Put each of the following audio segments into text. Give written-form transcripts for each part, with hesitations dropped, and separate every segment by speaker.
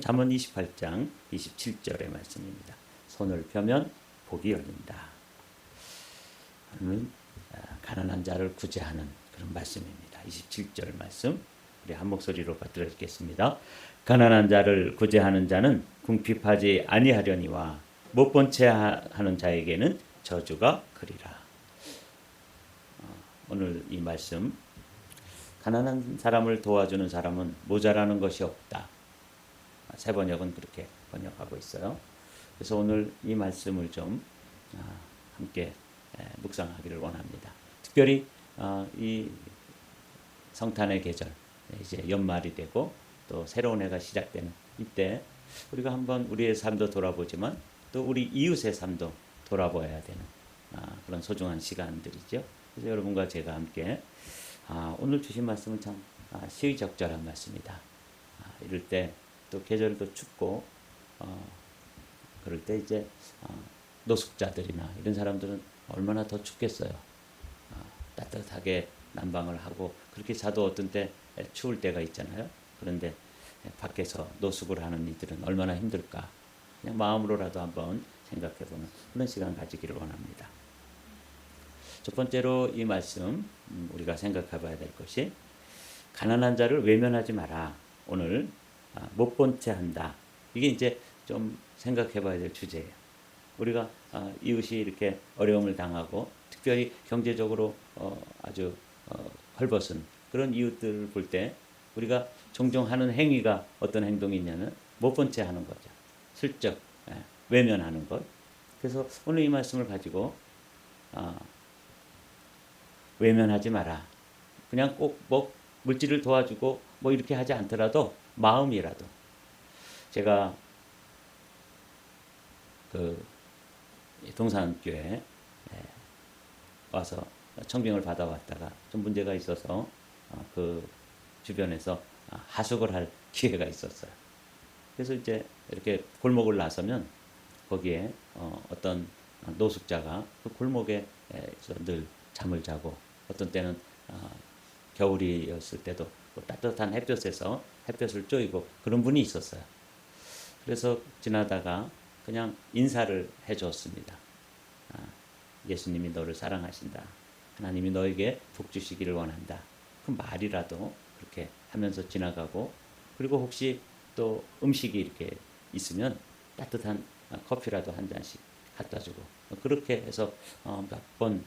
Speaker 1: 잠언 28장 27절의 말씀입니다. 손을 펴면 복이 열린다. 오늘은 가난한 자를 구제하는 그런 말씀입니다. 27절 말씀 우리 한 목소리로 받들어 읽겠습니다. 가난한 자를 구제하는 자는 궁핍하지 아니하려니와 못 본 채 하는 자에게는 저주가 그리라. 오늘 이 말씀, 가난한 사람을 도와주는 사람은 모자라는 것이 없다. 새 번역은 그렇게 번역하고 있어요. 그래서 오늘 이 말씀을 좀 함께 묵상하기를 원합니다. 특별히 이 성탄의 계절, 이제 연말이 되고 또 새로운 해가 시작되는 이때 우리가 한번 우리의 삶도 돌아보지만 또 우리 이웃의 삶도 돌아봐야 되는 그런 소중한 시간들이죠. 그래서 여러분과 제가 함께 오늘 주신 말씀은 참 시의적절한 말씀이다. 이럴 때 또 계절도 춥고 그럴 때 이제 노숙자들이나 이런 사람들은 얼마나 더 춥겠어요. 따뜻하게 난방을 하고 그렇게 자도 어떤 때 추울 때가 있잖아요. 그런데 밖에서 노숙을 하는 이들은 얼마나 힘들까. 그냥 마음으로라도 한번 생각해보는 그런 시간 가지기를 원합니다. 첫 번째로 이 말씀 우리가 생각해봐야 될 것이 가난한 자를 외면하지 마라. 오늘 못 본 채 한다. 이게 이제 좀 생각해봐야 될 주제예요. 우리가 이웃이 이렇게 어려움을 당하고 특별히 경제적으로 아주 헐벗은 그런 이웃들을 볼 때 우리가 종종 하는 행위가 어떤 행동이 있냐면 못 본 채 하는 거죠. 슬쩍 외면하는 것. 그래서 오늘 이 말씀을 가지고 외면하지 마라. 그냥 꼭 뭐 물질을 도와주고 뭐 이렇게 하지 않더라도 마음이라도. 제가 그 동산교회에 와서 청빙을 받아왔다가 좀 문제가 있어서 그 주변에서 하숙을 할 기회가 있었어요. 그래서 이제 이렇게 골목을 나서면 거기에 어떤 노숙자가 그 골목에서 늘 잠을 자고 어떤 때는 겨울이었을 때도 따뜻한 햇볕에서 햇볕을 쬐고 그런 분이 있었어요. 그래서 지나다가 그냥 인사를 해줬습니다. 예수님이 너를 사랑하신다. 하나님이 너에게 복 주시기를 원한다. 그 말이라도 그렇게 하면서 지나가고 그리고 혹시 또 음식이 이렇게 있으면 따뜻한 커피라도 한 잔씩 갖다 주고 그렇게 해서 몇 번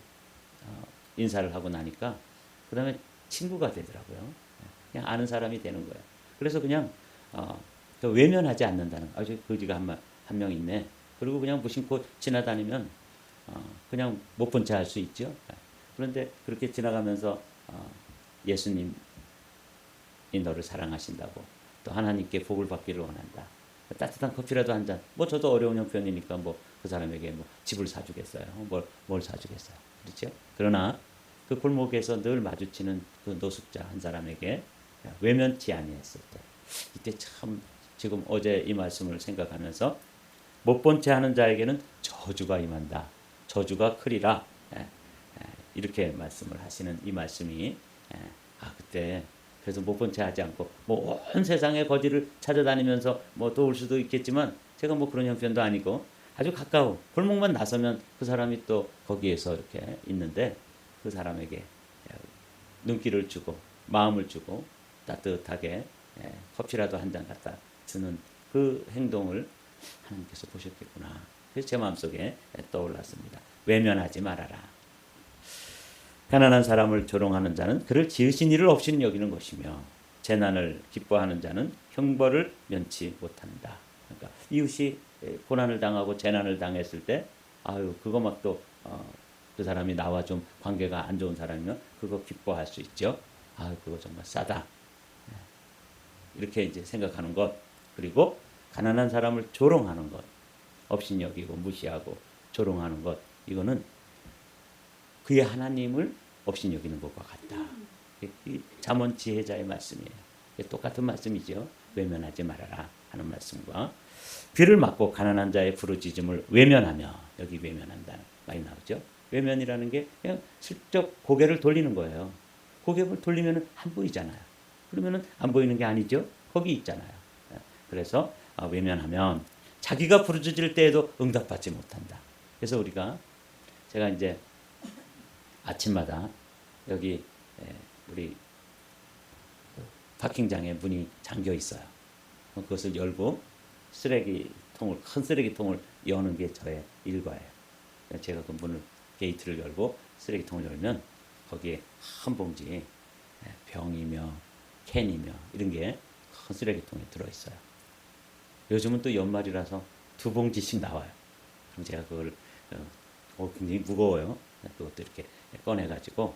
Speaker 1: 인사를 하고 나니까 그 다음에 친구가 되더라고요. 그냥 아는 사람이 되는 거예요. 그래서 그냥 외면하지 않는다는 거. 거지가 한 명 있네. 그리고 그냥 무심코 지나다니면 그냥 못 본 채 할 수 있죠. 그런데 그렇게 지나가면서 예수님이 너를 사랑하신다고 또 하나님께 복을 받기를 원한다. 따뜻한 커피라도 한 잔. 뭐 저도 어려운 형편이니까 뭐 그 사람에게 뭐 집을 사주겠어요. 뭘 사주겠어요. 그렇죠? 그러나 그 골목에서 늘 마주치는 그 노숙자 한 사람에게 외면치 아니했을 때 이때 참 지금 어제 이 말씀을 생각하면서 못 본 채 하는 자에게는 저주가 임한다. 저주가 크리라. 이렇게 말씀을 하시는 이 말씀이 그때 그래서 못 본 채 하지 않고 뭐 온 세상의 거지를 찾아다니면서 뭐 도울 수도 있겠지만 제가 뭐 그런 형편도 아니고 아주 가까운 골목만 나서면 그 사람이 또 거기에서 이렇게 있는데 그 사람에게 눈길을 주고 마음을 주고 따뜻하게 커피라도 한 잔 갖다 주는 그 행동을 하나님께서 보셨겠구나. 그래서 제 마음속에 떠올랐습니다. 외면하지 말아라. 가난한 사람을 조롱하는 자는 그를 지으신 이를 없이는 여기는 것이며 재난을 기뻐하는 자는 형벌을 면치 못한다. 그러니까 이웃이 고난을 당하고 재난을 당했을 때 그거 막 또 그 사람이 나와 좀 관계가 안 좋은 사람이면 그거 기뻐할 수 있죠. 그거 정말 싸다. 이렇게 이제 생각하는 것. 그리고 가난한 사람을 조롱하는 것. 업신여기고 무시하고 조롱하는 것. 이거는 그의 하나님을 업신여기는 것과 같다. 이 잠언 지혜자의 말씀이에요. 똑같은 말씀이죠. 외면하지 말아라 하는 말씀과 귀를 막고 가난한 자의 부르짖음을 외면하며 여기 외면한다는 말이 나오죠. 외면이라는 게 그냥 슬쩍 고개를 돌리는 거예요. 고개를 돌리면 안 보이잖아요. 그러면 안 보이는 게 아니죠. 거기 있잖아요. 그래서 외면하면 자기가 부르짖을 때에도 응답받지 못한다. 그래서 제가 이제 아침마다 여기 우리 파킹장에 문이 잠겨 있어요. 그것을 열고 큰 쓰레기통을 여는 게 저의 일과예요. 제가 그 문을 게이트를 열고 쓰레기통을 열면 거기에 한 봉지 병이며 캔이며 이런 게 큰 쓰레기통에 들어 있어요. 요즘은 또 연말이라서 2봉지씩 나와요. 그럼 제가 그걸 굉장히 무거워요. 그것도 이렇게 꺼내가지고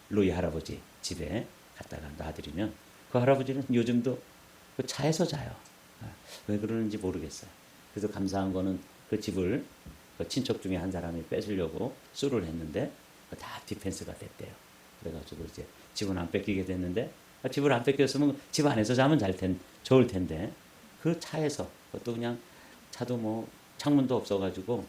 Speaker 1: 루이 할아버지 집에 갖다가 놔드리면 그 할아버지는 요즘도 그 차에서 자요. 왜 그러는지 모르겠어요. 그래서 감사한 거는 그 집을 그 친척 중에 한 사람이 뺏으려고 수를 했는데 다 디펜스가 됐대요. 그래가지고 이제 집은 안 뺏기게 됐는데 집을 안 뺏겼으면 집 안에서 자면 좋을 텐데 그 차에서 그것도 그냥 차도 뭐 창문도 없어가지고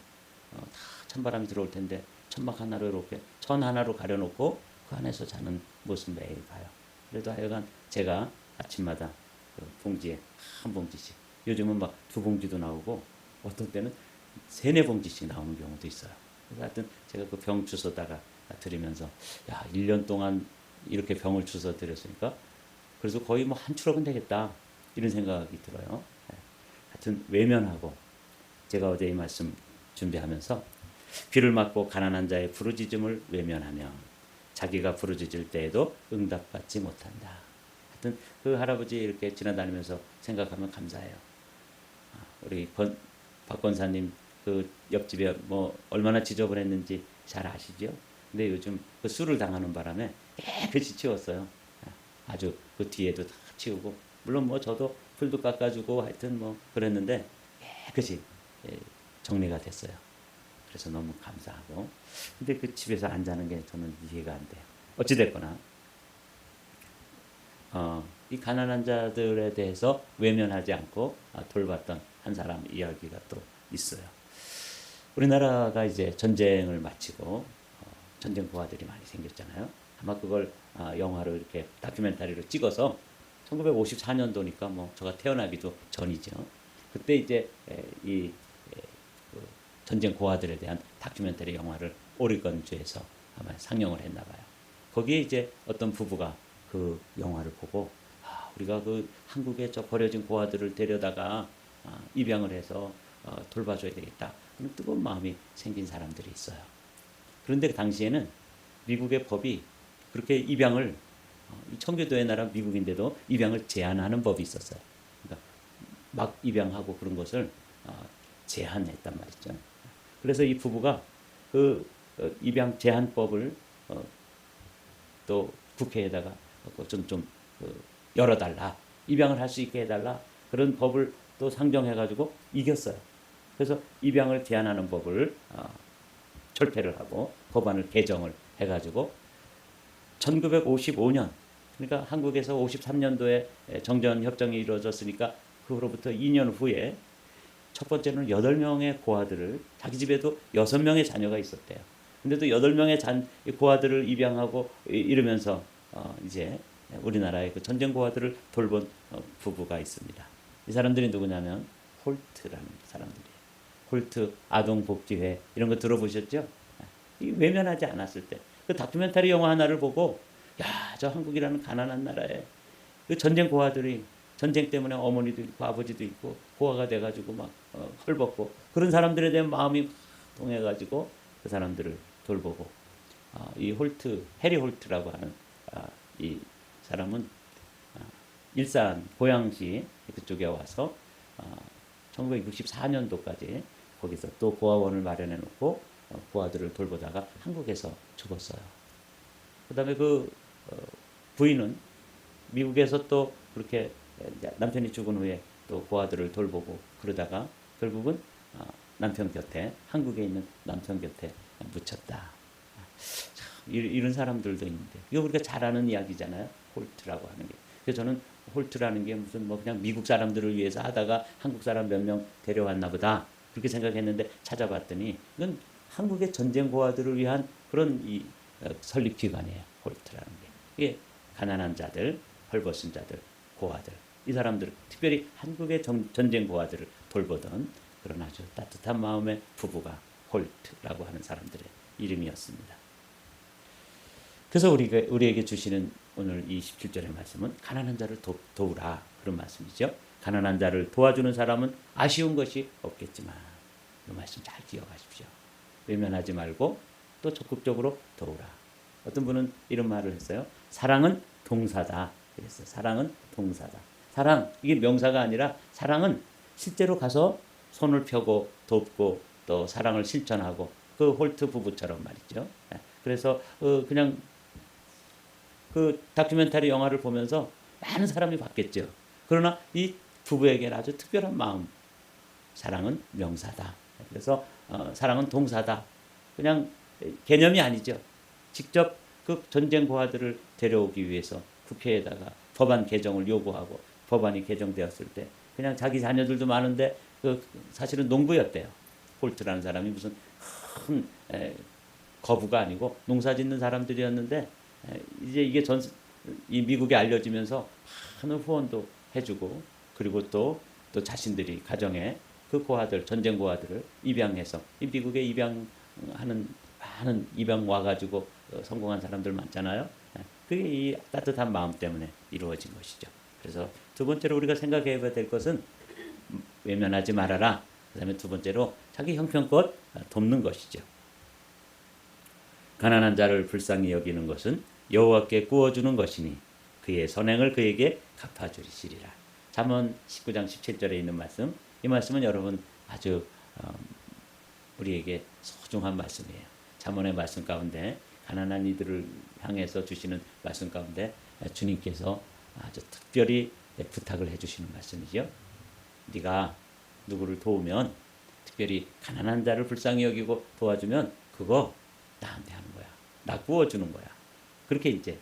Speaker 1: 다 찬바람이 들어올 텐데 천막 하나로 이렇게 천 하나로 가려놓고 그 안에서 자는 모습 매일 봐요. 그래도 하여간 제가 아침마다 그 봉지에 한 봉지씩 요즘은 막 2봉지도 나오고 어떤 때는 3-4봉지씩 나오는 경우도 있어요. 그래서 하여튼 제가 그 병 주워다가 드리면서 1년 동안 이렇게 병을 주워 드렸으니까 그래서 거의 뭐 한 추럭은 되겠다 이런 생각이 들어요. 하여튼 외면하고 제가 어제 이 말씀 준비하면서 귀를 막고 가난한 자의 부르짖음을 외면하며 자기가 부르짖을 때에도 응답받지 못한다. 하여튼 그 할아버지 이렇게 지나다니면서 생각하면 감사해요. 우리 박 권사님 그 옆집에 뭐 얼마나 지저분했는지 잘 아시죠? 근데 요즘 그 술을 당하는 바람에 깨끗이 치웠어요. 아주 그 뒤에도 다 치우고 물론 뭐 저도 풀도 깎아주고 하여튼 뭐 그랬는데 깨끗이 정리가 됐어요. 그래서 너무 감사하고 근데 그 집에서 안 자는 게 저는 이해가 안 돼요. 어찌됐거나 이 가난한 자들에 대해서 외면하지 않고 돌봤던 한 사람 이야기가 또 있어요. 우리나라가 이제 전쟁을 마치고 전쟁 고아들이 많이 생겼잖아요. 아마 그걸 영화로 이렇게 다큐멘터리로 찍어서 1954년도니까 뭐 제가 태어나기도 전이죠. 그때 이제 그 전쟁 고아들에 대한 다큐멘터리 영화를 오리건주에서 아마 상영을 했나 봐요. 거기에 이제 어떤 부부가 그 영화를 보고 우리가 그 한국에 저 버려진 고아들을 데려다가 입양을 해서 돌봐줘야 되겠다. 그런 뜨거운 마음이 생긴 사람들이 있어요. 그런데 그 당시에는 미국의 법이 그렇게 입양을 청교도의 나라 미국인데도 입양을 제한하는 법이 있었어요. 그러니까 막 입양하고 그런 것을 제한했단 말이죠. 그래서 이 부부가 그 입양 제한법을 또 국회에다가 좀 열어달라, 입양을 할 수 있게 해달라 그런 법을 또 상정해가지고 이겼어요. 그래서 입양을 제한하는 법을 철폐를 하고 법안을 개정을 해가지고 1955년 그러니까 한국에서 53년도에 정전협정이 이루어졌으니까 그로부터 2년 후에 첫 번째는 8명의 고아들을 자기 집에도 6명의 자녀가 있었대요. 근데도 8명의 고아들을 입양하고 이러면서 이제 우리나라의 그 전쟁 고아들을 돌본 부부가 있습니다. 이 사람들이 누구냐면 홀트라는 사람들이에요. 홀트 아동복지회 이런 거 들어보셨죠? 외면하지 않았을 때 그 다큐멘터리 영화 하나를 보고 저 한국이라는 가난한 나라에 그 전쟁 고아들이 전쟁 때문에 어머니도 있고 아버지도 있고 고아가 돼가지고 막 헐벗고 그런 사람들에 대한 마음이 동해가지고 그 사람들을 돌보고 이 해리 홀트라고 하는 이 사람은 일산 고양시 그쪽에 와서 1964년도까지 거기서 또 고아원을 마련해 놓고 고아들을 돌보다가 한국에서 죽었어요. 그 다음에 그 부인은 미국에서 또 그렇게 남편이 죽은 후에 또 고아들을 돌보고 그러다가 결국은 남편 곁에 한국에 있는 남편 곁에 묻혔다. 이런 사람들도 있는데 이거 우리가 잘 아는 이야기잖아요. 홀트라고 하는 게. 그래서 저는 홀트라는 게 무슨 뭐 그냥 미국 사람들을 위해서 하다가 한국 사람 몇 명 데려왔나 보다 그렇게 생각했는데 찾아봤더니 이건 한국의 전쟁 고아들을 위한 그런 이 설립 기관이에요. 홀트라는 게. 이게 가난한 자들, 헐벗은 자들, 고아들 이 사람들, 특별히 한국의 전쟁 고아들을 돌보던 그런 아주 따뜻한 마음의 부부가 홀트라고 하는 사람들의 이름이었습니다. 그래서 우리에게 주시는 오늘 이 17절의 말씀은 가난한 자를 도우라, 그런 말씀이죠. 가난한 자를 도와주는 사람은 아쉬운 것이 없겠지만 이 말씀 잘 기억하십시오. 외면하지 말고 또 적극적으로 도우라. 어떤 분은 이런 말을 했어요. 사랑은 동사다. 그랬어요. 사랑은 동사다. 사랑, 이게 명사가 아니라 사랑은 실제로 가서 손을 펴고 돕고 또 사랑을 실천하고, 그 홀트 부부처럼 말이죠. 그래서 그냥 그 다큐멘터리 영화를 보면서 많은 사람이 봤겠죠. 그러나 이 부부에게는 아주 특별한 마음. 사랑은 명사다. 그래서 사랑은 동사다. 그냥 개념이 아니죠. 직접 그 전쟁 고아들을 데려오기 위해서 국회에다가 법안 개정을 요구하고 법안이 개정되었을 때 그냥 자기 자녀들도 많은데 그 사실은 농부였대요. 홀트라는 사람이 무슨 큰 거부가 아니고 농사짓는 사람들이었는데, 이제 이게 이 미국에 알려지면서 많은 후원도 해주고, 그리고 또 자신들이 가정에 그 고아들, 전쟁 고아들을 입양해서, 이 미국에 입양하는 많은 입양 와가지고 성공한 사람들 많잖아요. 그게 이 따뜻한 마음 때문에 이루어진 것이죠. 그래서 두 번째로 우리가 생각해 봐야 될 것은 외면하지 말아라. 그 다음에 두 번째로 자기 형편껏 돕는 것이죠. 가난한 자를 불쌍히 여기는 것은 여호와께 구워주는 것이니 그의 선행을 그에게 갚아주시리라. 잠언 19장 17절에 있는 말씀, 이 말씀은 여러분 아주 우리에게 소중한 말씀이에요. 잠언의 말씀 가운데, 가난한 이들을 향해서 주시는 말씀 가운데 주님께서 아주 특별히 부탁을 해주시는 말씀이죠. 네가 누구를 도우면, 특별히 가난한 자를 불쌍히 여기고 도와주면 그거 나한테 하는 거야. 나 구워주는 거야. 그렇게 이제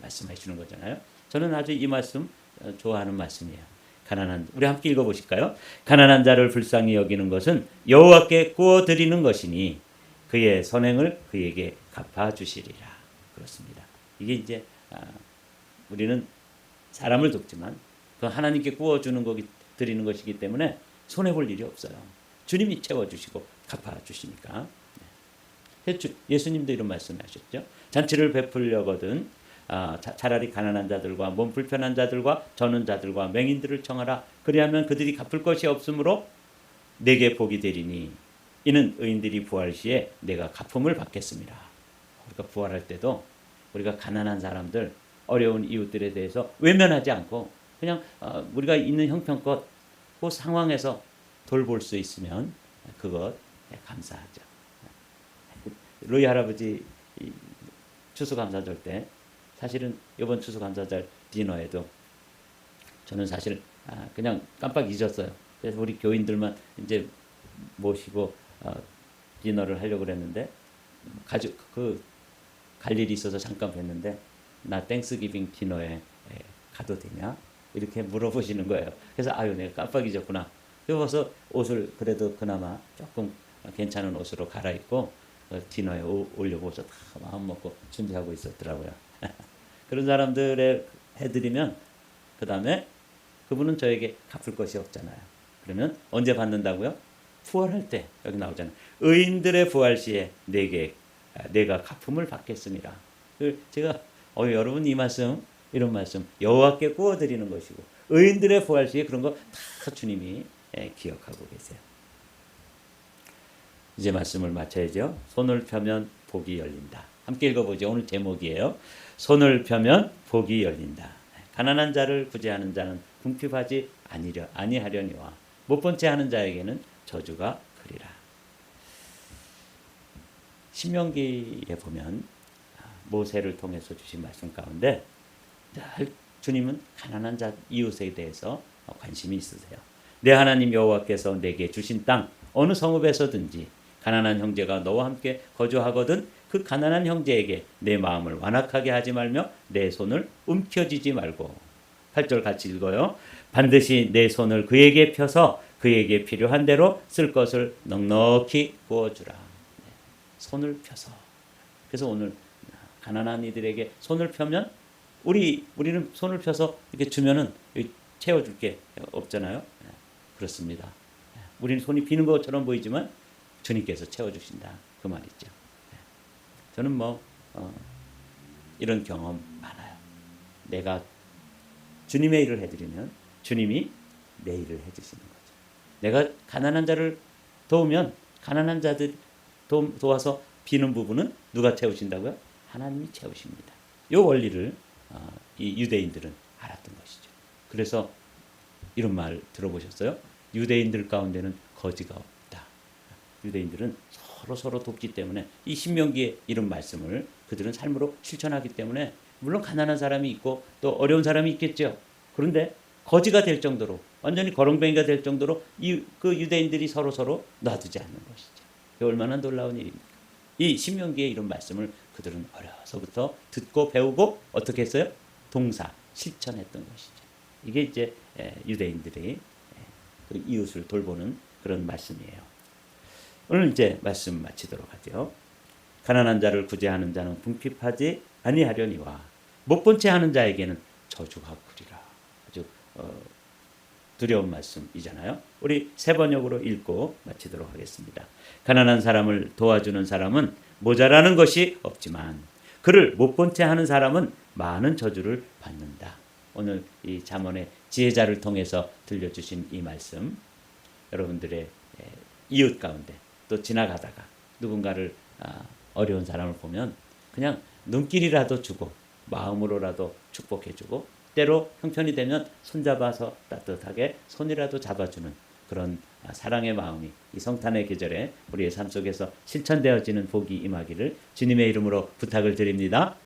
Speaker 1: 말씀해 주는 거잖아요. 저는 아주 이 말씀 좋아하는 말씀이에요. 우리 함께 읽어보실까요? 가난한 자를 불쌍히 여기는 것은 여호와께 구워드리는 것이니 그의 선행을 그에게 갚아주시리라. 그렇습니다. 이게 이제 우리는 사람을 돕지만 그 하나님께 구워주는 드리는 것이기 때문에 손해볼 일이 없어요. 주님이 채워주시고 갚아주시니까. 예수님도 이런 말씀하셨죠. 잔치를 베풀려거든 차라리 가난한 자들과 몸 불편한 자들과 저는 자들과 맹인들을 청하라. 그리하면 그들이 갚을 것이 없으므로 내게 복이 되리니 이는 의인들이 부활 시에 내가 갚음을 받겠습니다. 우리가 부활할 때도 우리가 가난한 사람들, 어려운 이웃들에 대해서 외면하지 않고 그냥 우리가 있는 형편껏 그 상황에서 돌볼 수 있으면 그것 감사하죠. 로이 할아버지 추수감사절 때, 사실은 이번 추수감사절 디너에도 저는 사실 그냥 깜빡 잊었어요. 그래서 우리 교인들만 이제 모시고 디너를 하려고 그랬는데 갈 일이 있어서 잠깐 뵀는데 나 땡스기빙 디너에 가도 되냐? 이렇게 물어보시는 거예요. 그래서 내가 깜빡 잊었구나. 그래서 옷을 그래도 그나마 조금 괜찮은 옷으로 갈아입고 디너에 오려고 다 마음 먹고 준비하고 있었더라고요. 그런 사람들에 해드리면 그 다음에 그분은 저에게 갚을 것이 없잖아요. 그러면 언제 받는다고요? 부활할 때. 여기 나오잖아요. 의인들의 부활 시에 내가 갚음을 받겠습니다. 제가 여러분 이 말씀, 이런 말씀 여호와께 구워드리는 것이고 의인들의 부활 시에 그런 거 다 주님이 기억하고 계세요. 이제 말씀을 마쳐야죠. 손을 펴면 복이 열린다. 함께 읽어보죠. 오늘 제목이에요. 손을 펴면 복이 열린다. 가난한 자를 구제하는 자는 궁핍하지 아니하려니와 못 본 채 하는 자에게는 저주가 그리라. 신명기에 보면 모세를 통해서 주신 말씀 가운데 늘 주님은 가난한 자 이웃에 대해서 관심이 있으세요. 내 하나님 여호와께서 내게 주신 땅 어느 성읍에서든지 가난한 형제가 너와 함께 거주하거든 그 가난한 형제에게 내 마음을 완악하게 하지 말며 내 손을 움켜쥐지 말고. 8절 같이 읽어요. 반드시 내 손을 그에게 펴서 그에게 필요한 대로 쓸 것을 넉넉히 부어주라. 손을 펴서. 그래서 오늘 가난한 이들에게 손을 펴면 우리는 손을 펴서 이렇게 주면은 채워줄 게 없잖아요. 그렇습니다. 우리는 손이 비는 것처럼 보이지만 주님께서 채워주신다 그 말이죠. 저는 이런 경험 많아요. 내가 주님의 일을 해드리면 주님이 내 일을 해주시는 거죠. 내가 가난한 자를 도우면 가난한 자들 도와서 비는 부분은 누가 채우신다고요? 하나님이 채우십니다. 이 원리를 이 유대인들은 알았던 것이죠. 그래서 이런 말 들어보셨어요? 유대인들 가운데는 거지가 없다. 유대인들은 서로 돕기 때문에 이 신명기의 이런 말씀을 그들은 삶으로 실천하기 때문에 물론 가난한 사람이 있고 또 어려운 사람이 있겠죠. 그런데 거지가 될 정도로 완전히 거렁뱅이가 될 정도로 그 유대인들이 서로 놔두지 않는 것이죠. 이게 얼마나 놀라운 일입니까? 이 신명기의 이런 말씀을 그들은 어려서부터 듣고 배우고 어떻게 했어요? 동사 실천했던 것이죠. 이게 이제 유대인들이 그 이웃을 돌보는 그런 말씀이에요. 오늘 이제 말씀 마치도록 하죠. 가난한 자를 구제하는 자는 궁핍하지 아니하려니와 못 본 채 하는 자에게는 저주가 그리라. 아주 두려운 말씀이잖아요. 우리 세 번역으로 읽고 마치도록 하겠습니다. 가난한 사람을 도와주는 사람은 모자라는 것이 없지만 그를 못 본 채 하는 사람은 많은 저주를 받는다. 오늘 이 잠언의 지혜자를 통해서 들려주신 이 말씀, 여러분들의 이웃 가운데 또 지나가다가 누군가를 어려운 사람을 보면 그냥 눈길이라도 주고 마음으로라도 축복해주고 때로 형편이 되면 손잡아서 따뜻하게 손이라도 잡아주는 그런 사랑의 마음이 이 성탄의 계절에 우리의 삶 속에서 실천되어지는 복이 임하기를 주님의 이름으로 부탁을 드립니다.